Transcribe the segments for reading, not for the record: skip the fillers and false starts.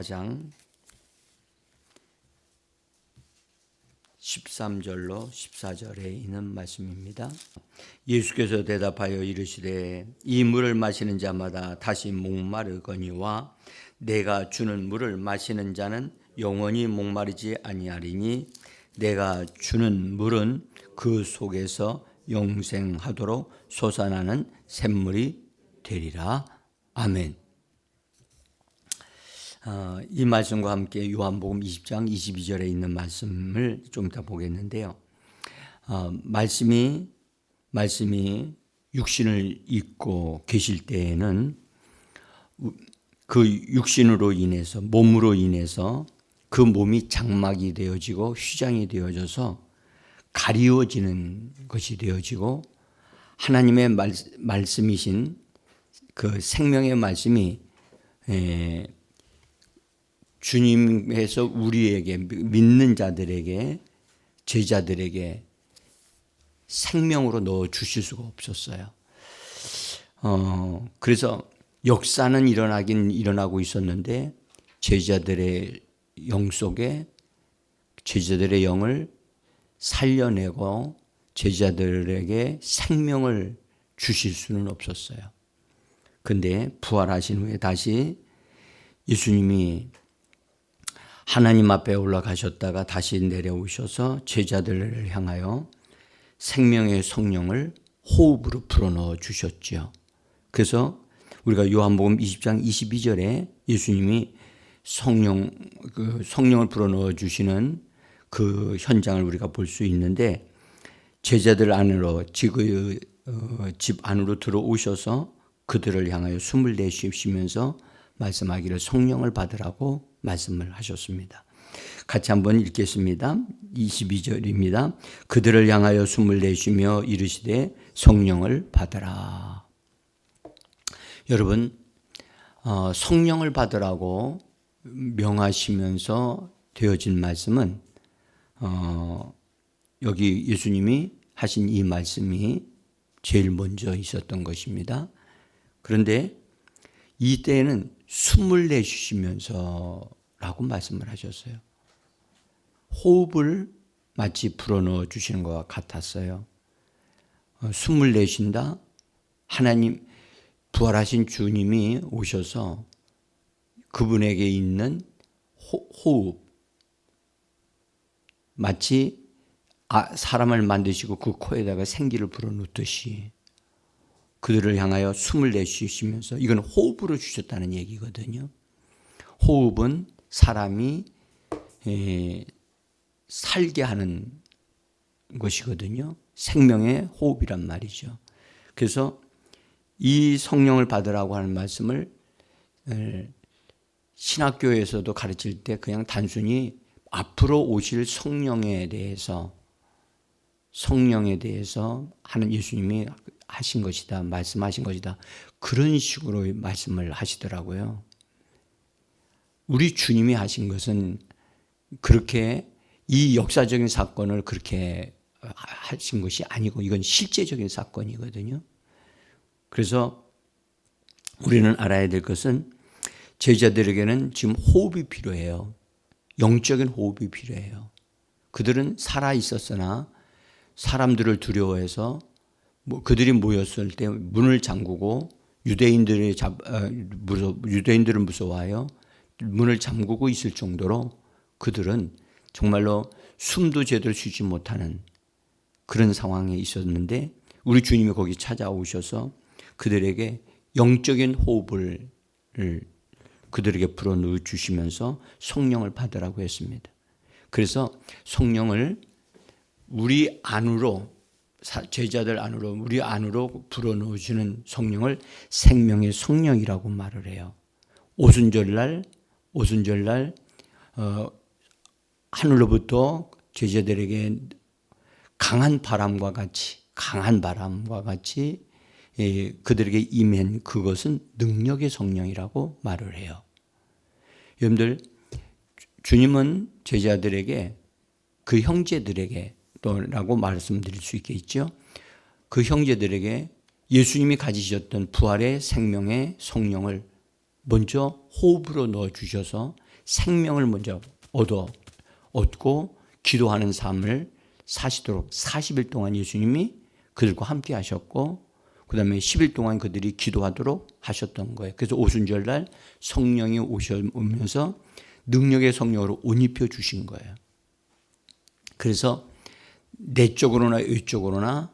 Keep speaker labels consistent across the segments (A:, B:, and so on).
A: 장 13절로 14절에 있는 말씀입니다. 예수께서 대답하여 이르시되 이 물을 마시는 자마다 다시 목마르거니와 내가 주는 물을 마시는 자는 영원히 목마르지 아니하리니 내가 주는 물은 그 속에서 영생하도록 솟아나는 샘물이 되리라. 아멘. 이 말씀과 함께 요한복음 20장 22절에 있는 말씀을 좀 이따 보겠는데요. 말씀이 육신을 입고 계실 때에는 그 육신으로 인해서, 몸으로 인해서 그 몸이 장막이 되어지고 휘장이 되어져서 가리워지는 것이 되어지고 하나님의 말씀이신 그 생명의 말씀이 주님께서 우리에게 믿는 자들에게 제자들에게 생명으로 넣어 주실 수가 없었어요. 그래서 역사는 일어나고 있었는데 제자들의 영 속에 제자들의 영을 살려내고 제자들에게 생명을 주실 수는 없었어요. 근데 부활하신 후에 다시 예수님이 하나님 앞에 올라가셨다가 다시 내려오셔서 제자들을 향하여 생명의 성령을 호흡으로 불어넣어 주셨죠. 그래서 우리가 요한복음 20장 22절에 예수님이 성령을 불어넣어 주시는 그 현장을 우리가 볼 수 있는데 제자들 안으로 집 안으로 들어오셔서 그들을 향하여 숨을 내쉬시면서 말씀하기를 성령을 받으라고 말씀을 하셨습니다. 같이 한번 읽겠습니다. 22절입니다. 그들을 향하여 숨을 내쉬며 이르시되 성령을 받으라. 여러분, 성령을 받으라고 명하시면서 되어진 말씀은 여기 예수님이 하신 이 말씀이 제일 먼저 있었던 것입니다. 그런데 이때에는 숨을 내쉬시면서 라고 말씀을 하셨어요. 호흡을 마치 불어넣어 주시는 것과 같았어요. 숨을 내쉰다. 하나님 부활하신 주님이 오셔서 그분에게 있는 호흡 마치 사람을 만드시고 그 코에다가 생기를 불어넣듯이 그들을 향하여 숨을 내쉬시면서 이건 호흡으로 주셨다는 얘기거든요. 호흡은 사람이 살게 하는 것이거든요. 생명의 호흡이란 말이죠. 그래서 이 성령을 받으라고 하는 말씀을 신학교에서도 가르칠 때 그냥 단순히 앞으로 오실 성령에 대해서 하는 예수님이 하신 것이다, 말씀하신 것이다. 그런 식으로 말씀을 하시더라고요. 우리 주님이 하신 것은 그렇게 이 역사적인 사건을 그렇게 하신 것이 아니고 이건 실제적인 사건이거든요. 그래서 우리는 알아야 될 것은 제자들에게는 지금 호흡이 필요해요. 영적인 호흡이 필요해요. 그들은 살아 있었으나 사람들을 두려워해서 그들이 모였을 때 문을 잠그고 유대인들은 무서워하여 문을 잠그고 있을 정도로 그들은 정말로 숨도 제대로 쉬지 못하는 그런 상황에 있었는데 우리 주님이 거기 찾아오셔서 그들에게 영적인 호흡을 그들에게 불어넣어 주시면서 성령을 받으라고 했습니다. 그래서 성령을 우리 안으로 제자들 안으로 우리 안으로 불어넣어 주는 성령을 생명의 성령이라고 말을 해요. 오순절날 하늘로부터 제자들에게 강한 바람과 같이 그들에게 임한 그것은 능력의 성령이라고 말을 해요. 여러분들 주님은 제자들에게 그 형제들에게 또라고 말씀드릴 수 있겠죠. 그 형제들에게 예수님이 가지셨던 부활의 생명의 성령을 먼저 호흡으로 넣어주셔서 생명을 먼저 얻고 기도하는 삶을 사시도록 40일 동안 예수님이 그들과 함께 하셨고 그 다음에 10일 동안 그들이 기도하도록 하셨던 거예요. 그래서 오순절 날 성령이 오면서 능력의 성령으로 옷 입혀 주신 거예요. 그래서 내적으로나 외적으로나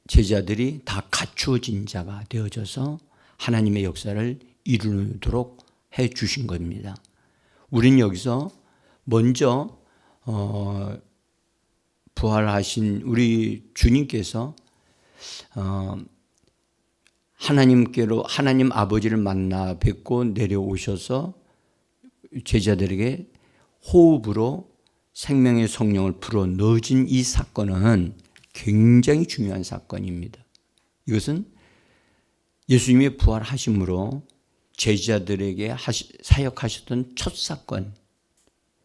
A: 제자들이 다 갖추어진 자가 되어져서 하나님의 역사를 이루도록 해 주신 겁니다. 우리는 여기서 먼저 부활하신 우리 주님께서 하나님 아버지를 만나 뵙고 내려오셔서 제자들에게 호흡으로 생명의 성령을 불어 넣어진 이 사건은 굉장히 중요한 사건입니다. 이것은 예수님의 부활하심으로 제자들에게 사역하셨던 첫 사건,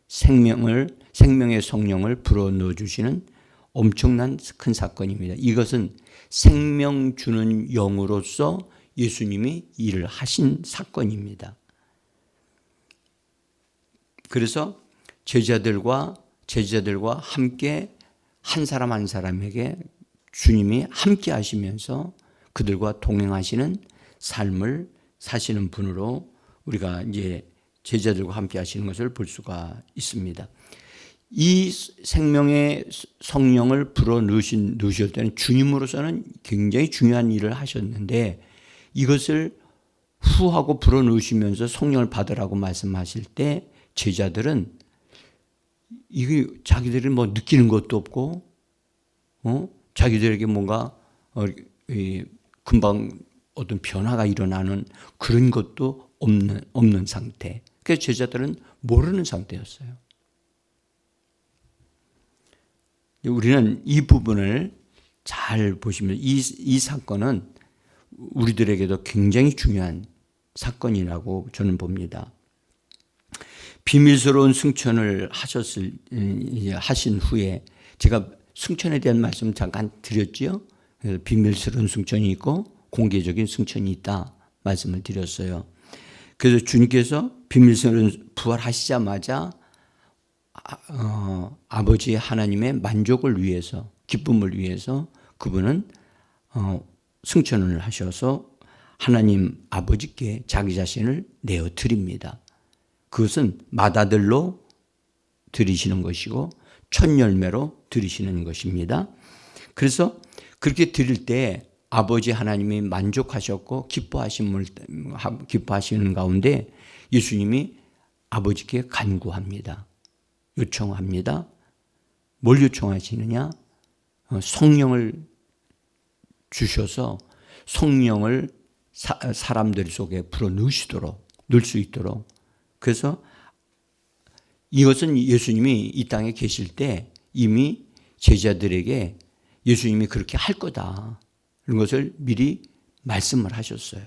A: 생명의 성령을 불어 넣어주시는 엄청난 큰 사건입니다. 이것은 생명 주는 영으로서 예수님이 일을 하신 사건입니다. 그래서 제자들과 함께 한 사람 한 사람에게 주님이 함께 하시면서 그들과 동행하시는 삶을 사시는 분으로 우리가 이제 제자들과 함께 하시는 것을 볼 수가 있습니다. 이 생명의 성령을 불어 넣으실 때는 주님으로서는 굉장히 중요한 일을 하셨는데 이것을 후하고 불어 넣으시면서 성령을 받으라고 말씀하실 때 제자들은 이게 자기들이 뭐 느끼는 것도 없고, 자기들에게 뭔가 금방 어떤 변화가 일어나는 그런 것도 없는 상태. 그래서 제자들은 모르는 상태였어요. 우리는 이 부분을 잘 보시면 이 사건은 우리들에게도 굉장히 중요한 사건이라고 저는 봅니다. 비밀스러운 승천을 하신 후에 제가 승천에 대한 말씀 잠깐 드렸죠. 비밀스러운 승천이 있고 공개적인 승천이 있다 말씀을 드렸어요. 그래서 주님께서 비밀스러운 부활하시자마자 아버지 하나님의 만족을 위해서 기쁨을 위해서 그분은 승천을 하셔서 하나님 아버지께 자기 자신을 내어 드립니다. 그것은 맏아들로 드리시는 것이고 첫 열매로 드리시는 것입니다. 그래서 그렇게 드릴 때 아버지 하나님이 만족하셨고 기뻐하시는 가운데 예수님이 아버지께 간구합니다. 요청합니다. 뭘 요청하시느냐? 성령을 주셔서 성령을 사람들 속에 불어 넣을 수 있도록. 그래서 이것은 예수님이 이 땅에 계실 때 이미 제자들에게 예수님이 그렇게 할 거다. 이런 것을 미리 말씀을 하셨어요.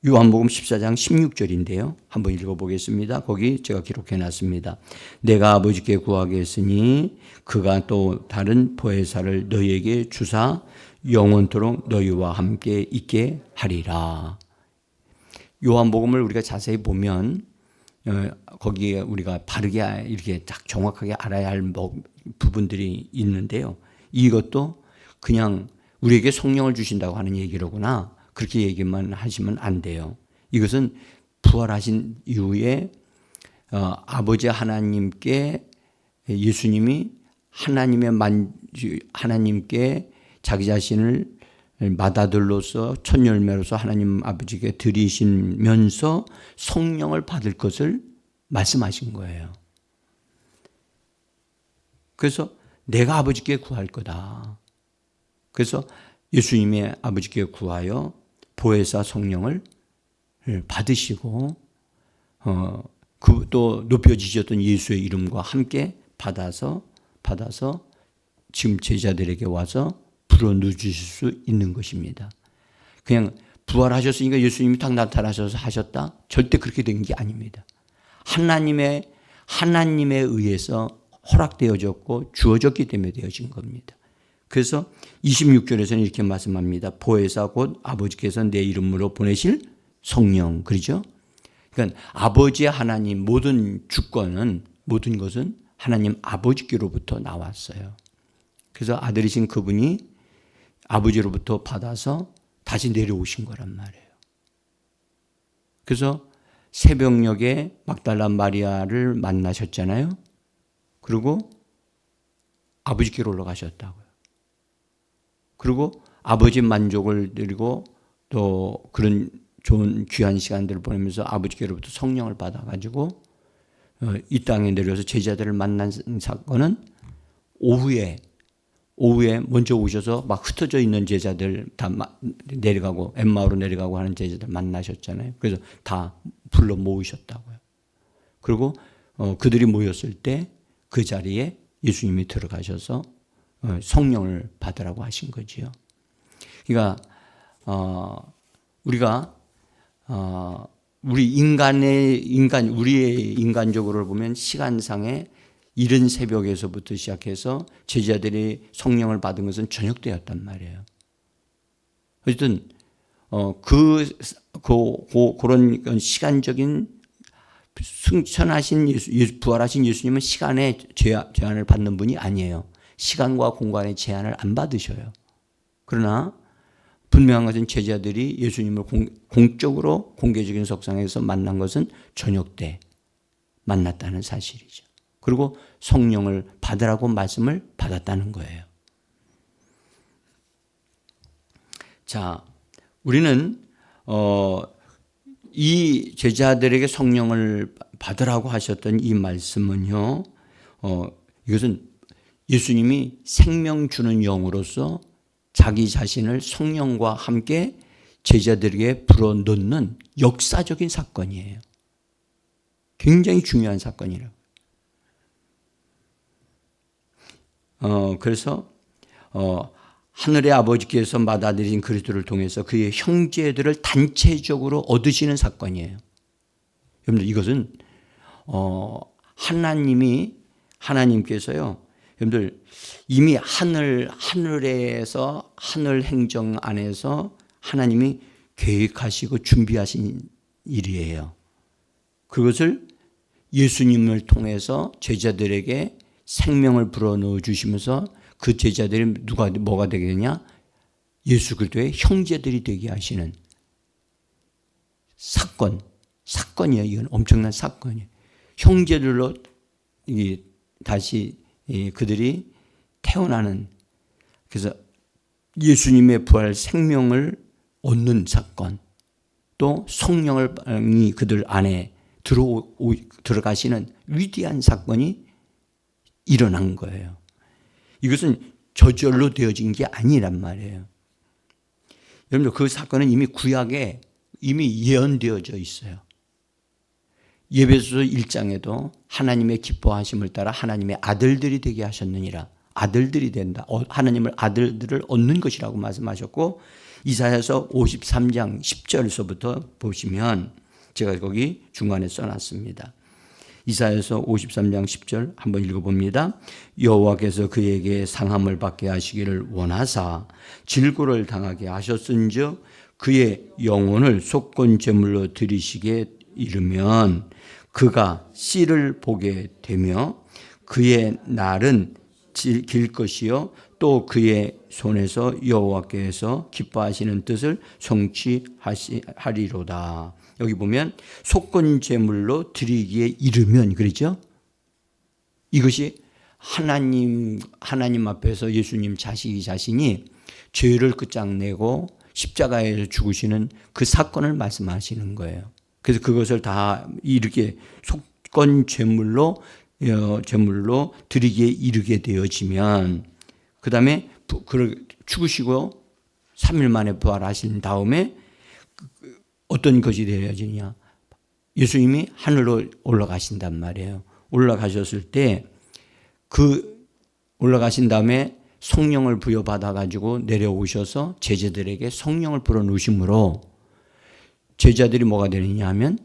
A: 요한복음 14장 16절인데요. 한번 읽어보겠습니다. 거기 제가 기록해 놨습니다. 내가 아버지께 구하겠으니 그가 또 다른 보혜사를 너희에게 주사 영원토록 너희와 함께 있게 하리라. 요한복음을 우리가 자세히 보면 거기에 우리가 바르게 이렇게 딱 정확하게 알아야 할 부분들이 있는데요. 이것도 그냥 우리에게 성령을 주신다고 하는 얘기로구나. 그렇게 얘기만 하시면 안 돼요. 이것은 부활하신 이후에 아버지 하나님께 예수님이 하나님께 자기 자신을 맏아들로서 첫 열매로서 하나님 아버지께 드리시면서 성령을 받을 것을 말씀하신 거예요. 그래서 내가 아버지께 구할 거다. 그래서 예수님이 아버지께 구하여 보혜사 성령을 받으시고 또 높여지셨던 예수의 이름과 함께 받아서 지금 제자들에게 와서 불어넣으실 수 있는 것입니다. 그냥 부활하셨으니까 예수님이 딱 나타나셔서 하셨다? 절대 그렇게 된 게 아닙니다. 하나님에 의해서 허락되어졌고 주어졌기 때문에 되어진 겁니다. 그래서 26절에서는 이렇게 말씀합니다. 보혜사 곧 아버지께서 내 이름으로 보내실 성령. 그러죠? 그러니까 아버지 하나님 모든 주권은 모든 것은 하나님 아버지께로부터 나왔어요. 그래서 아들이신 그분이 아버지로부터 받아서 다시 내려오신 거란 말이에요. 그래서 새벽녘에 막달라 마리아를 만나셨잖아요. 그리고 아버지께로 올라가셨다고요. 그리고 아버지 만족을 드리고 또 그런 좋은 귀한 시간들을 보내면서 아버지께로부터 성령을 받아가지고 이 땅에 내려서 제자들을 만난 사건은 오후에 먼저 오셔서 막 흩어져 있는 제자들 다 내려가고 엠마오로 내려가고 하는 제자들 만나셨잖아요. 그래서 다 불러 모으셨다고요. 그리고 그들이 모였을 때 그 자리에 예수님이 들어가셔서 성령을 받으라고 하신 거지요. 그러니까 우리가 우리의 인간적으로 보면 시간상에 이른 새벽에서부터 시작해서 제자들이 성령을 받은 것은 저녁 때였단 말이에요. 어쨌든 그런 시간적인 승천하신 부활하신 예수님은 시간에 제한을 받는 분이 아니에요. 시간과 공간의 제한을 안 받으셔요. 그러나 분명한 것은 제자들이 예수님을 공적으로 공개적인 석상에서 만난 것은 저녁 때 만났다는 사실이죠. 그리고 성령을 받으라고 말씀을 받았다는 거예요. 자, 우리는 이 제자들에게 성령을 받으라고 하셨던 이 말씀은요, 이것은 예수님이 생명 주는 영으로서 자기 자신을 성령과 함께 제자들에게 불어넣는 역사적인 사건이에요. 굉장히 중요한 사건이라고. 그래서 하늘의 아버지께서 받아들인 그리스도를 통해서 그의 형제들을 단체적으로 얻으시는 사건이에요. 여러분들 이것은 하나님께서요. 여러분들 이미 하늘에서 하늘 행정 안에서 하나님이 계획하시고 준비하신 일이에요. 그것을 예수님을 통해서 제자들에게 생명을 불어넣어 주시면서 그 제자들이 뭐가 되겠냐? 예수 그리스도의 형제들이 되게 하시는 사건이에요. 이건 엄청난 사건이에요. 형제들로 다시 그들이 태어나는, 그래서 예수님의 부활 생명을 얻는 사건, 또 성령이 그들 안에 들어가시는 위대한 사건이 일어난 거예요. 이것은 저절로 되어진 게 아니란 말이에요. 여러분들 그 사건은 이미 구약에 이미 예언되어져 있어요. 예배소 1장에도 하나님의 기뻐하심을 따라 하나님의 아들들이 되게 하셨느니라. 아들들이 된다. 하나님을 아들들을 얻는 것이라고 말씀하셨고, 이사야서 53장 10절에서부터 보시면 제가 거기 중간에 써놨습니다. 이사야서 53장 10절 한번 읽어봅니다. 여호와께서 그에게 상함을 받게 하시기를 원하사 질고를 당하게 하셨은즉 그의 영혼을 속건 제물로 드리시게 이르면 그가 씨를 보게 되며 그의 날은 길 것이요 또 그의 손에서 여호와께서 기뻐하시는 뜻을 성취하리로다. 여기 보면 속건 제물로 드리기에 이르면, 그렇죠? 이것이 하나님 앞에서 예수님 자신이 죄를 끝장내고 십자가에서 죽으시는 그 사건을 말씀하시는 거예요. 그래서 그것을 다 이렇게 속건 제물로 드리기에 이르게 되어지면, 그 다음에 죽으시고 3일 만에 부활하신 다음에 어떤 것이 되어지냐? 예수님이 하늘로 올라가신단 말이에요. 올라가셨을 때 올라가신 다음에 성령을 부여받아가지고 내려오셔서 제자들에게 성령을 불어넣으심으로 제자들이 뭐가 되느냐 하면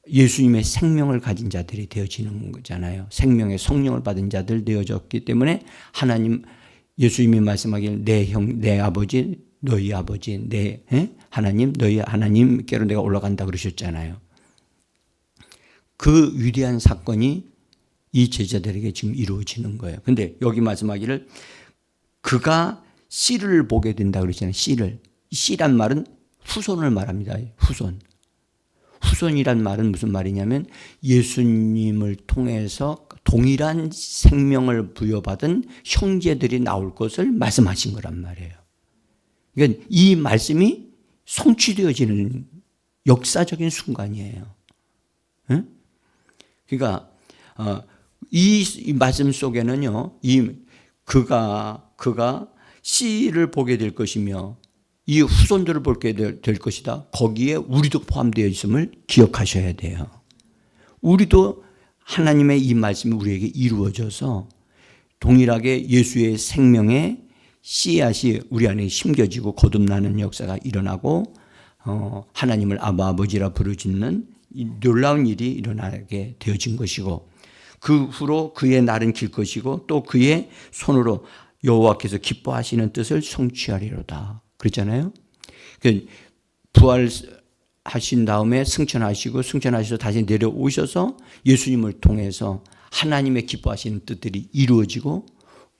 A: 예수님의 생명을 가진 자들이 되어지는 거잖아요. 생명의 성령을 받은 자들 되어졌기 때문에 예수님이 말씀하기를 내 아버지, 너희 아버지, 하나님, 너희 하나님께로 내가 올라간다 그러셨잖아요. 그 위대한 사건이 이 제자들에게 지금 이루어지는 거예요. 근데 여기 말씀하기를 그가 씨를 보게 된다 그러잖아요. 씨를. 씨란 말은 후손을 말합니다. 후손. 후손이란 말은 무슨 말이냐면 예수님을 통해서 동일한 생명을 부여받은 형제들이 나올 것을 말씀하신 거란 말이에요. 그러니까 이 말씀이 성취되어지는 역사적인 순간이에요. 응? 그러니까 이 말씀 속에는요, 그가 씨를 보게 될 것이며 이 후손들을 보게 될 것이다. 거기에 우리도 포함되어 있음을 기억하셔야 돼요. 우리도 하나님의 이 말씀이 우리에게 이루어져서 동일하게 예수의 생명의 씨앗이 우리 안에 심겨지고 거듭나는 역사가 일어나고 하나님을 아바 아버지라 부르짖는 이 놀라운 일이 일어나게 되어진 것이고 그 후로 그의 날은 길 것이고 또 그의 손으로 여호와께서 기뻐하시는 뜻을 성취하리로다. 그랬잖아요. 부활하신 다음에 승천하셔서 다시 내려오셔서 예수님을 통해서 하나님의 기뻐하시는 뜻들이 이루어지고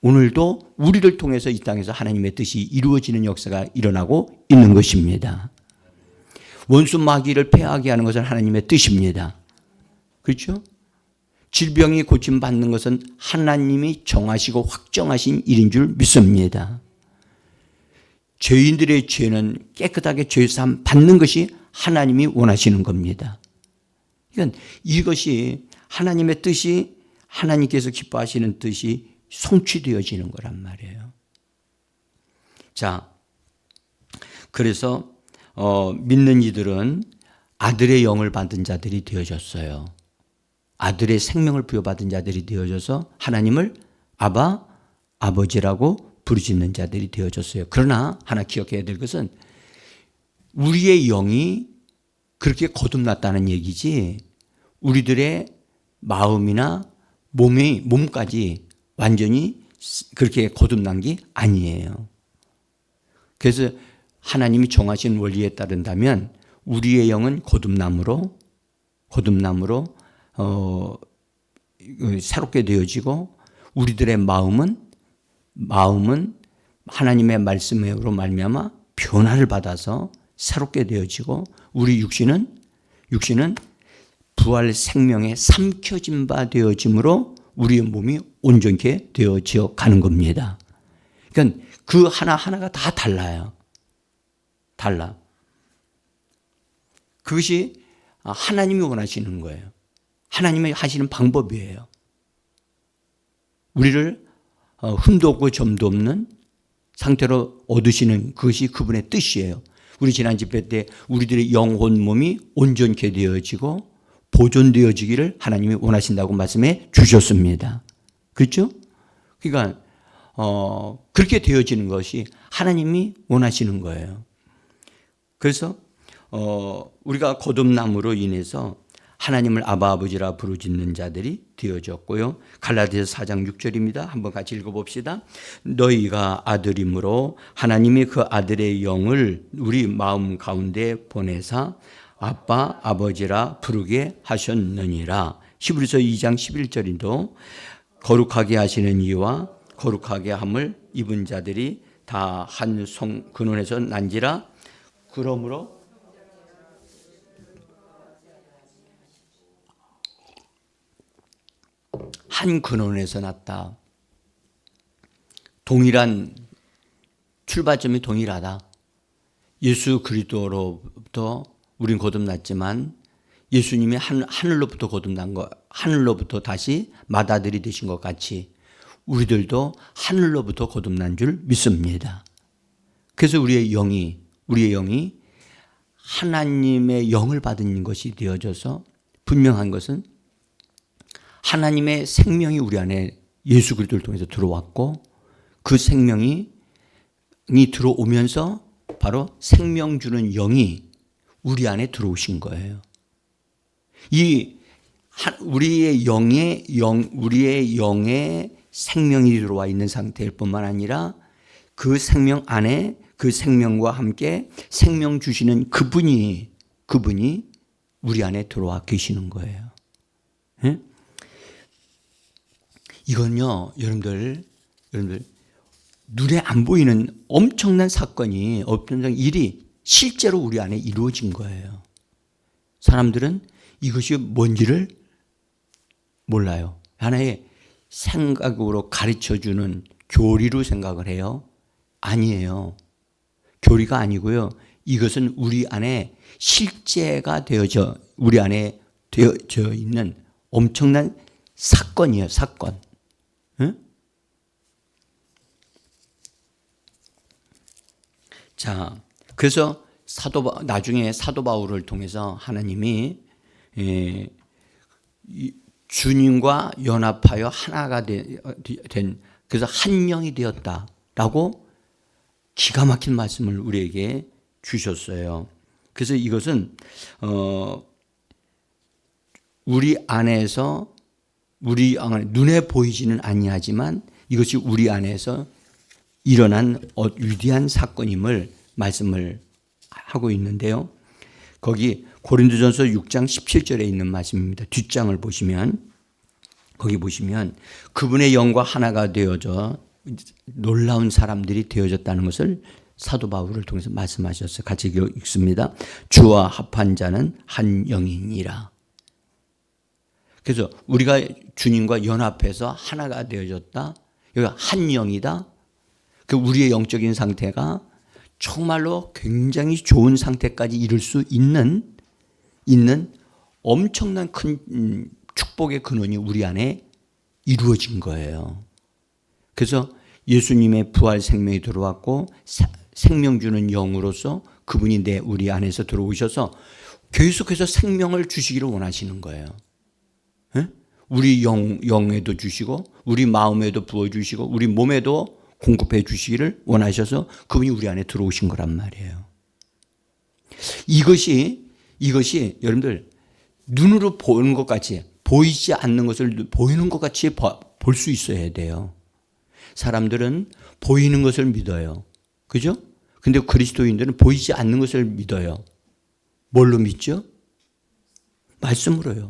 A: 오늘도 우리를 통해서 이 땅에서 하나님의 뜻이 이루어지는 역사가 일어나고 있는 것입니다. 원수 마귀를 패하게 하는 것은 하나님의 뜻입니다. 그렇죠? 질병이 고침받는 것은 하나님이 정하시고 확정하신 일인 줄 믿습니다. 죄인들의 죄는 깨끗하게 죄사함 받는 것이 하나님이 원하시는 겁니다. 그러니까 이것이 하나님의 뜻이 하나님께서 기뻐하시는 뜻이 성취되어지는 거란 말이에요. 자, 그래서 믿는 이들은 아들의 영을 받은 자들이 되어졌어요. 아들의 생명을 부여받은 자들이 되어져서 하나님을 아바, 아버지라고 부르짖는 자들이 되어졌어요. 그러나 하나 기억해야 될 것은 우리의 영이 그렇게 거듭났다는 얘기지 우리들의 마음이나 몸까지 완전히 그렇게 거듭난 게 아니에요. 그래서 하나님이 정하신 원리에 따른다면 우리의 영은 거듭남으로 새롭게 되어지고 우리들의 마음은 하나님의 말씀으로 말미암아 변화를 받아서 새롭게 되어지고 우리 육신은 부활 생명에 삼켜진 바 되어짐으로 우리의 몸이 온전케 되어져 가는 겁니다. 그러니까 그 하나하나가 다 달라요. 달라. 그것이 하나님이 원하시는 거예요. 하나님이 하시는 방법이에요. 우리를 흠도 없고 점도 없는 상태로 얻으시는 그것이 그분의 뜻이에요. 우리 지난 집회 때 우리들의 영혼 몸이 온전케 되어지고 보존되어지기를 하나님이 원하신다고 말씀해 주셨습니다. 그렇죠? 그러니까 그렇게 되어지는 것이 하나님이 원하시는 거예요. 그래서 우리가 거듭남으로 인해서 하나님을 아바 아버지라 부르짖는 자들이 되어졌고요. 갈라디아서 4장 6절입니다. 한번 같이 읽어봅시다. 너희가 아들이므로 하나님이 그 아들의 영을 우리 마음 가운데 보내사 아빠 아버지라 부르게 하셨느니라. 히브리서 2장 11절인도 거룩하게 하시는 이와 거룩하게 함을 입은 자들이 다 한 근원에서 난지라. 그러므로 한 근원에서 났다. 동일한 출발점이 동일하다. 예수 그리스도로부터 우린 거듭났지만 예수님이 하늘로부터 거듭난 것, 하늘로부터 다시 맏아들이 되신 것 같이 우리들도 하늘로부터 거듭난 줄 믿습니다. 그래서 우리의 영이 하나님의 영을 받은 것이 되어져서 분명한 것은 하나님의 생명이 우리 안에 예수 그리스도를 통해서 들어왔고 그 생명이 들어오면서 바로 생명 주는 영이 우리 안에 들어오신 거예요. 우리의 영의 생명이 들어와 있는 상태일 뿐만 아니라 그 생명 안에 그 생명과 함께 생명 주시는 그분이 우리 안에 들어와 계시는 거예요. 네? 이건요, 여러분들 눈에 안 보이는 엄청난 사건이, 엄청난 일이 실제로 우리 안에 이루어진 거예요. 사람들은 이것이 뭔지를 몰라요. 하나의 생각으로 가르쳐주는 교리로 생각을 해요. 아니에요. 교리가 아니고요. 이것은 우리 안에 실제가 되어져, 우리 안에 되어져 있는 엄청난 사건이에요. 사건. 응? 자, 그래서 나중에 사도 바울을 통해서 하나님이 주님과 연합하여 하나가 된, 그래서 한 영이 되었다라고 기가 막힌 말씀을 우리에게 주셨어요. 그래서 이것은 우리 안에서 눈에 보이지는 아니하지만 이것이 우리 안에서 일어난 위대한 사건임을 말씀을 하고 있는데요. 거기 고린도전서 6장 17절에 있는 말씀입니다. 뒷장을 보시면 거기 보시면 그분의 영과 하나가 되어져 놀라운 사람들이 되어졌다는 것을 사도 바울을 통해서 말씀하셨어요. 같이 읽습니다. 주와 합한 자는 한 영이니라. 그래서 우리가 주님과 연합해서 하나가 되어졌다. 여기 한 영이다. 그 우리의 영적인 상태가 정말로 굉장히 좋은 상태까지 이룰 수 있는 엄청난 큰 축복의 근원이 우리 안에 이루어진 거예요. 그래서 예수님의 부활 생명이 들어왔고 생명 주는 영으로서 그분이 우리 안에서 들어오셔서 계속해서 생명을 주시기를 원하시는 거예요. 네? 우리 영에도 주시고 우리 마음에도 부어주시고 우리 몸에도 공급해 주시기를 원하셔서 그분이 우리 안에 들어오신 거란 말이에요. 이것이 여러분들 눈으로 보는 것 같이 보이지 않는 것을 보이는 것 같이 볼 수 있어야 돼요. 사람들은 보이는 것을 믿어요. 그죠? 근데 그리스도인들은 보이지 않는 것을 믿어요. 뭘로 믿죠? 말씀으로요.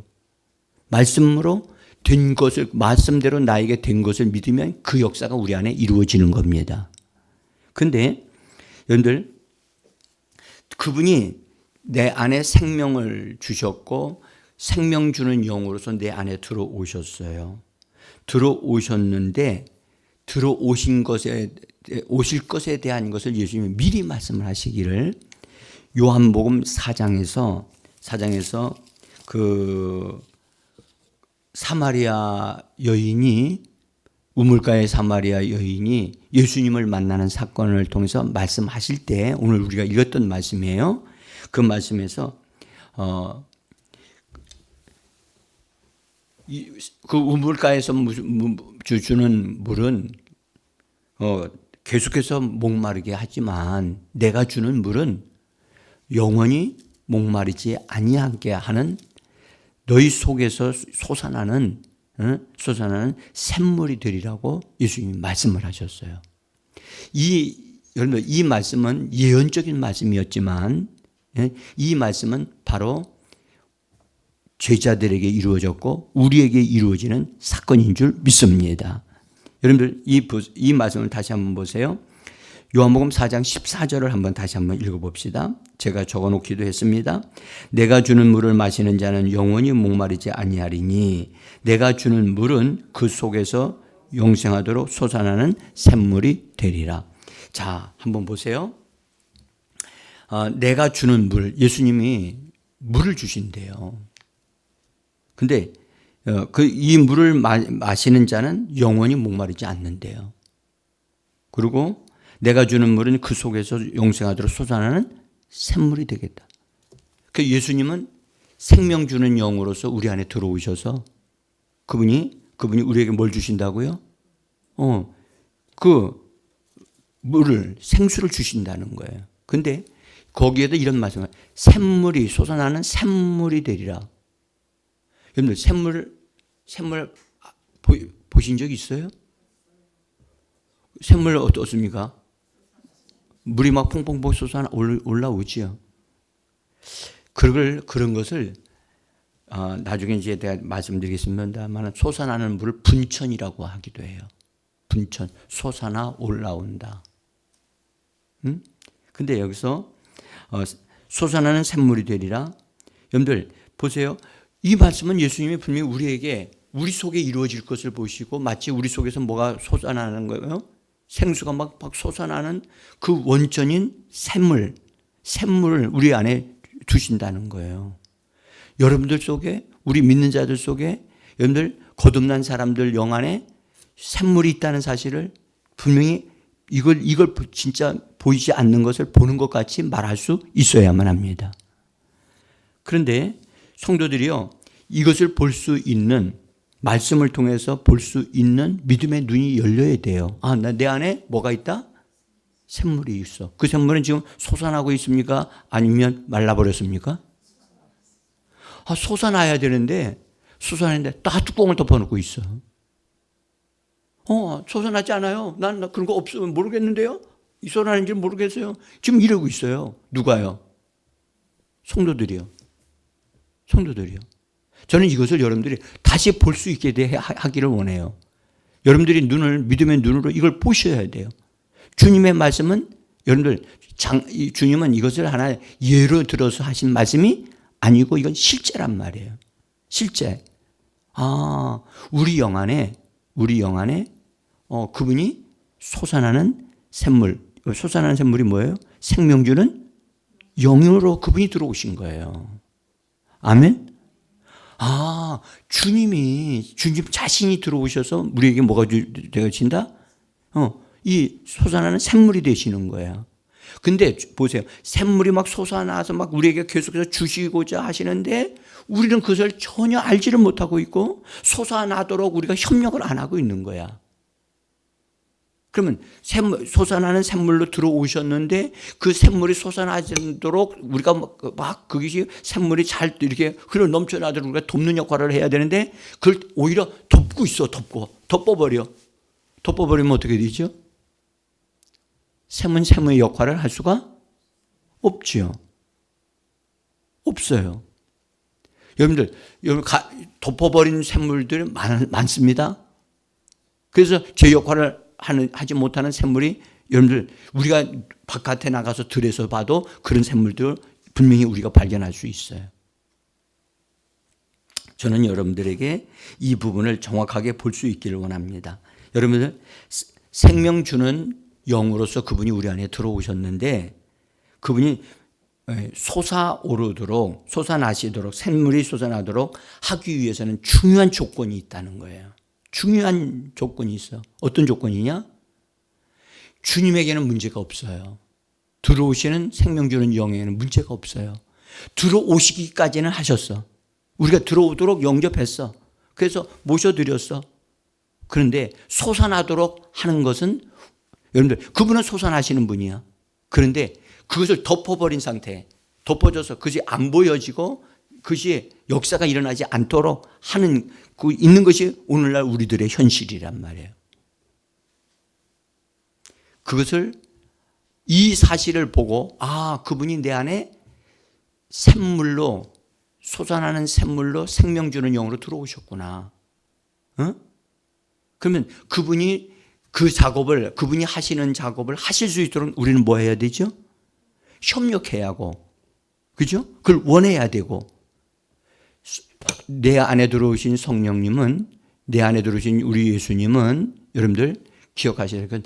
A: 말씀으로 된 것을, 말씀대로 나에게 된 것을 믿으면 그 역사가 우리 안에 이루어지는 겁니다. 근데 여러분들 그분이 내 안에 생명을 주셨고 생명 주는 영으로서 내 안에 들어오셨어요. 들어오셨는데 들어오신 것에 오실 것에 대한 것을 예수님이 미리 말씀을 하시기를 요한복음 4장에서 그 사마리아 여인이 우물가의 사마리아 여인이 예수님을 만나는 사건을 통해서 말씀하실 때 오늘 우리가 읽었던 말씀이에요. 그 말씀에서 그 우물가에서 주는 물은 계속해서 목마르게 하지만 내가 주는 물은 영원히 목마르지 아니하게 하는 너희 속에서 솟아나는 샘물이 되리라고 예수님이 말씀을 하셨어요. 여러분 이 말씀은 예언적인 말씀이었지만 이 말씀은 바로 제자들에게 이루어졌고 우리에게 이루어지는 사건인 줄 믿습니다. 여러분들 이 말씀을 다시 한번 보세요. 요한복음 4장 14절을 한번 다시 한번 읽어봅시다. 제가 적어놓기도 했습니다. 내가 주는 물을 마시는 자는 영원히 목마르지 아니하리니 내가 주는 물은 그 속에서 영생하도록 솟아나는 샘물이 되리라. 자, 한번 보세요. 내가 주는 물, 예수님이 물을 주신대요. 근데 이 물을 마시는 자는 영원히 목마르지 않는데요. 그리고 내가 주는 물은 그 속에서 영생하도록 솟아나는 샘물이 되겠다. 그 예수님은 생명 주는 영으로서 우리 안에 들어오셔서 그분이 우리에게 뭘 주신다고요? 그 물을 생수를 주신다는 거예요. 근데 거기에도 이런 말씀을 샘물이 솟아나는 샘물이 되리라. 여러분들 샘물 보신 적 있어요? 샘물 어떻습니까? 물이 막 퐁퐁퐁 솟아 올라오지요. 그런 것을 나중에 이제 내가 말씀드리겠습니다만 솟아나는 물을 분천이라고 하기도 해요. 분천, 솟아나 올라온다. 근데 여기서 솟아나는 샘물이 되리라. 여러분들 보세요. 이 말씀은 예수님이 분명히 우리에게 우리 속에 이루어질 것을 보시고 마치 우리 속에서 뭐가 솟아나는 거예요. 생수가 막 솟아나는 그 원천인 샘물을 우리 안에 두신다는 거예요. 여러분들 속에, 우리 믿는 자들 속에, 여러분들 거듭난 사람들 영 안에 샘물이 있다는 사실을 분명히 이걸 진짜 보이지 않는 것을 보는 것 같이 말할 수 있어야만 합니다. 그런데 성도들이요, 이것을 볼 수 있는, 말씀을 통해서 볼 수 있는 믿음의 눈이 열려야 돼요. 내 안에 뭐가 있다? 샘물이 있어. 그 샘물은 지금 솟아나고 있습니까? 아니면 말라버렸습니까? 솟아나야 되는데, 솟아나는데 다 뚜껑을 덮어놓고 있어. 솟아나지 않아요. 난 그런 거 없으면 모르겠는데요? 이 솟아나는지 모르겠어요. 지금 이러고 있어요. 누가요? 성도들이요. 저는 이것을 여러분들이 다시 볼 수 있게 하기를 원해요. 여러분들이 믿음의 눈으로 이걸 보셔야 돼요. 주님의 말씀은 여러분들 주님은 이것을 하나 예로 들어서 하신 말씀이 아니고 이건 실제란 말이에요. 실제. 우리 영 안에 그분이 솟아나는 샘물이 뭐예요? 생명 주는 영으로 그분이 들어오신 거예요. 아멘. 주님 자신이 들어오셔서 우리에게 뭐가 되어진다? 이 솟아나는 샘물이 되시는 거예요. 근데 보세요. 샘물이 막 솟아나서 막 우리에게 계속해서 주시고자 하시는데 우리는 그것을 전혀 알지를 못하고 있고 솟아나도록 우리가 협력을 안 하고 있는 거야. 그러면 솟아나는 샘물로 들어오셨는데 그 샘물이 솟아나도록 우리가 막 그것이 샘물이 잘 이렇게 흘러 넘쳐나도록 우리가 돕는 역할을 해야 되는데 그걸 오히려 덮고 있어. 덮어버리면 어떻게 되죠? 샘은 샘의 역할을 할 수가 없지요. 없어요. 여러분 덮어버린 샘물들 많습니다. 그래서 제 역할을 하지 못하는 샘물이 여러분들 우리가 바깥에 나가서 들에서 봐도 그런 샘물들 분명히 우리가 발견할 수 있어요. 저는 여러분들에게 이 부분을 정확하게 볼 수 있기를 원합니다. 여러분들 생명 주는 영으로서 그분이 우리 안에 들어오셨는데 그분이 솟아나시도록 샘물이 솟아나도록 하기 위해서는 중요한 조건이 있다는 거예요. 중요한 조건이 있어. 어떤 조건이냐? 주님에게는 문제가 없어요. 들어오시는 생명 주는 영에는 문제가 없어요. 들어오시기까지는 하셨어. 우리가 들어오도록 영접했어. 그래서 모셔드렸어. 그런데 솟아나도록 하는 것은 여러분들 그분은 솟아나시는 분이야. 그런데 그것을 덮어버린 상태, 덮어져서 그것이 안 보여지고 그것이 역사가 일어나지 않도록 하는 있는 것이 오늘날 우리들의 현실이란 말이에요. 그것을 이 사실을 보고 그분이 내 안에 샘물로 솟아나는 샘물로 생명 주는 영으로 들어오셨구나. 그러면 그분이 그분이 하시는 작업을 하실 수 있도록 우리는 뭐 해야 되죠? 협력해야 하고, 그죠? 그걸 원해야 되고, 내 안에 들어오신 성령님은, 내 안에 들어오신 우리 예수님은, 여러분들 기억하셔야 돼요.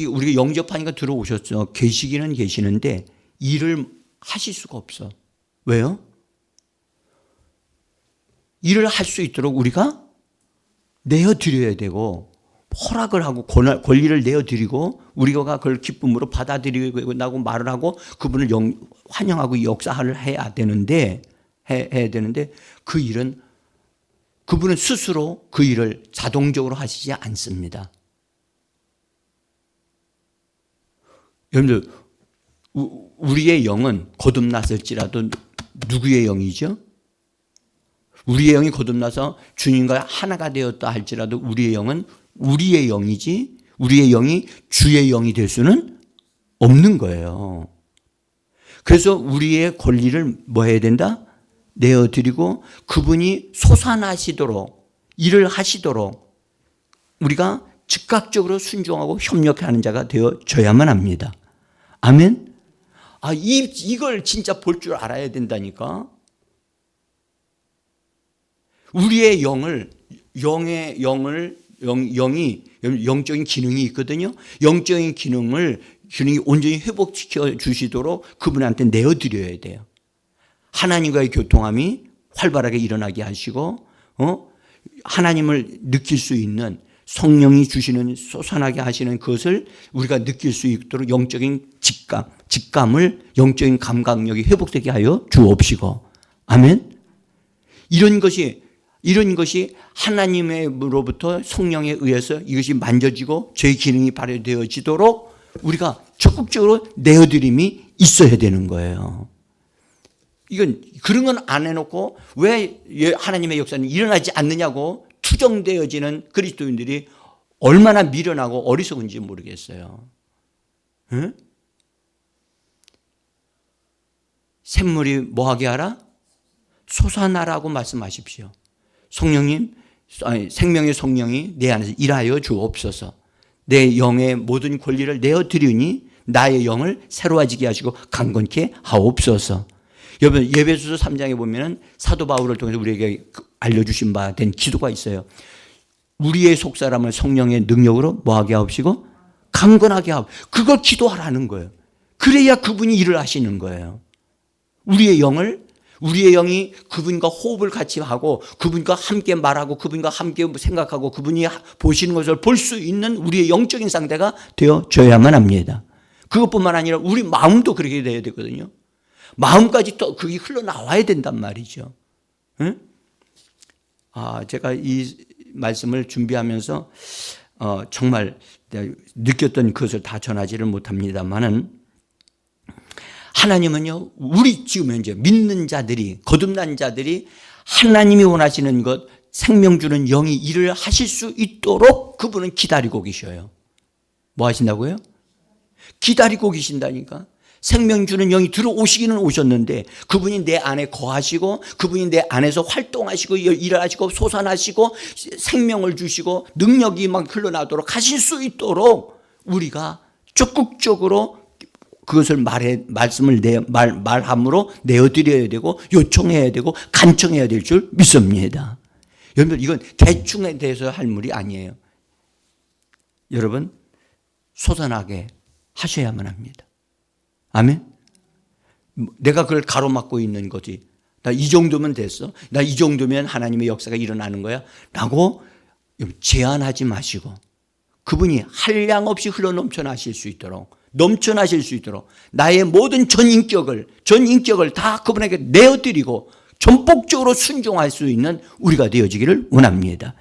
A: 우리가 영접하니까 들어오셨죠. 계시기는 계시는데, 일을 하실 수가 없어. 왜요? 일을 할 수 있도록 우리가 내어드려야 되고, 허락을 하고 권리를 내어드리고 우리가 그걸 기쁨으로 받아들이고 나고 말을 하고 그분을 환영하고 역사를 해야 되는데 그 일은 그분은 스스로 그 일을 자동적으로 하시지 않습니다. 여러분들 우리의 영은 거듭났을지라도 누구의 영이죠? 우리의 영이 거듭나서 주님과 하나가 되었다 할지라도 우리의 영은 우리의 영이지 우리의 영이 주의 영이 될 수는 없는 거예요. 그래서 우리의 권리를 뭐 해야 된다? 내어드리고 그분이 솟아나시도록 일을 하시도록 우리가 즉각적으로 순종하고 협력하는 자가 되어져야만 합니다. 아멘? 이걸 진짜 볼 줄 알아야 된다니까. 우리의 영이 영적인 기능이 있거든요. 영적인 기능이 온전히 회복시켜 주시도록 그분한테 내어드려야 돼요. 하나님과의 교통함이 활발하게 일어나게 하시고 하나님을 느낄 수 있는 성령이 주시는 솟아나게 하시는 그것을 우리가 느낄 수 있도록 영적인 직감을 영적인 감각력이 회복되게 하여 주옵시고. 아멘. 이런 것이 하나님으로부터 성령에 의해서 이것이 만져지고 죄의 기능이 발휘되어지도록 우리가 적극적으로 내어드림이 있어야 되는 거예요. 이건 그런 건 안 해놓고 왜 하나님의 역사는 일어나지 않느냐고 투정되어지는 그리스도인들이 얼마나 미련하고 어리석은지 모르겠어요. 응? 샘물이 뭐하게 하라? 솟아나라고 말씀하십시오. 생명의 성령이 내 안에서 일하여 주옵소서. 내 영의 모든 권리를 내어드리니 나의 영을 새로워지게 하시고 강건케 하옵소서. 여러분 에베소서 3장에 보면 사도 바울을 통해서 우리에게 알려주신 바 된 기도가 있어요. 우리의 속사람을 성령의 능력으로 뭐하게 하옵시고 강건하게 하옵. 그걸 기도하라는 거예요. 그래야 그분이 일을 하시는 거예요. 우리의 영이 그분과 호흡을 같이 하고 그분과 함께 말하고 그분과 함께 생각하고 그분이 보시는 것을 볼 수 있는 우리의 영적인 상태가 되어져야만 합니다. 그것뿐만 아니라 우리 마음도 그렇게 돼야 되거든요. 마음까지 또 그게 흘러나와야 된단 말이죠. 응? 제가 이 말씀을 준비하면서 정말 느꼈던 그것을 다 전하지를 못합니다만은 하나님은요, 우리 지금 현재 믿는 자들이, 거듭난 자들이 하나님이 원하시는 것, 생명 주는 영이 일을 하실 수 있도록 그분은 기다리고 계셔요. 뭐 하신다고요? 기다리고 계신다니까. 생명 주는 영이 들어오시기는 오셨는데 그분이 내 안에 거하시고 그분이 내 안에서 활동하시고 일하시고 솟아나시고 생명을 주시고 능력이 막 흘러나도록 하실 수 있도록 우리가 적극적으로 그것을 말함으로 내어드려야 되고 요청해야 되고 간청해야 될 줄 믿습니다. 여러분 이건 대충에 대해서 할 일이 아니에요. 여러분 솟아나게 하셔야만 합니다. 아멘. 내가 그걸 가로막고 있는 거지. 나 이 정도면 됐어. 나 이 정도면 하나님의 역사가 일어나는 거야. 라고 제한하지 마시고 그분이 한량 없이 흘러 넘쳐나실 수 있도록 나의 모든 전인격을 다 그분에게 내어드리고 전폭적으로 순종할 수 있는 우리가 되어지기를 원합니다.